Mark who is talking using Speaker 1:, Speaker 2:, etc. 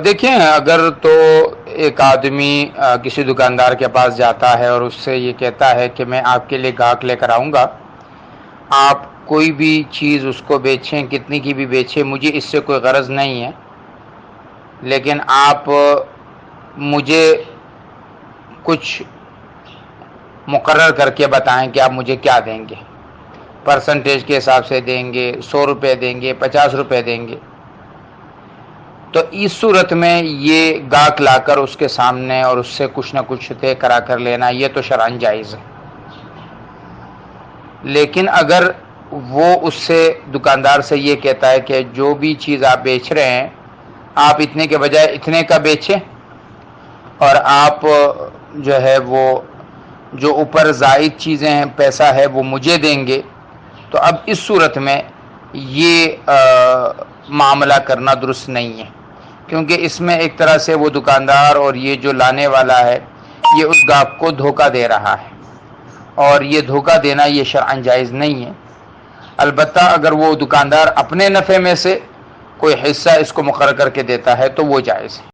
Speaker 1: دیکھیں، اگر تو ایک آدمی کسی دکاندار کے پاس جاتا ہے اور اس سے یہ کہتا ہے کہ میں آپ کے لیے گاہک لے کر آؤں گا، آپ کوئی بھی چیز اس کو بیچیں، کتنی کی بھی بیچیں، مجھے اس سے کوئی غرض نہیں ہے، لیکن آپ مجھے کچھ مقرر کر کے بتائیں کہ آپ مجھے کیا دیں گے، پرسنٹیج کے حساب سے دیں گے، 100 روپے دیں گے، 50 روپے دیں گے. تو اس صورت میں یہ گاہک لا کر اس کے سامنے اور اس سے کچھ نہ کچھ طے کرا کر لینا، یہ تو شرعاً جائز ہے. لیکن اگر وہ اس سے دکاندار سے یہ کہتا ہے کہ جو بھی چیز آپ بیچ رہے ہیں آپ اتنے کے بجائے اتنے کا بیچیں، اور آپ جو ہے وہ جو اوپر زائد چیزیں ہیں، پیسہ ہے، وہ مجھے دیں گے، تو اب اس صورت میں یہ معاملہ کرنا درست نہیں ہے، کیونکہ اس میں ایک طرح سے وہ دکاندار اور یہ جو لانے والا ہے یہ اس گاہک کو دھوکہ دے رہا ہے، اور یہ دھوکہ دینا یہ شرعاً جائز نہیں ہے. البتہ اگر وہ دکاندار اپنے نفع میں سے کوئی حصہ اس کو مقرر کر کے دیتا ہے تو وہ جائز ہے.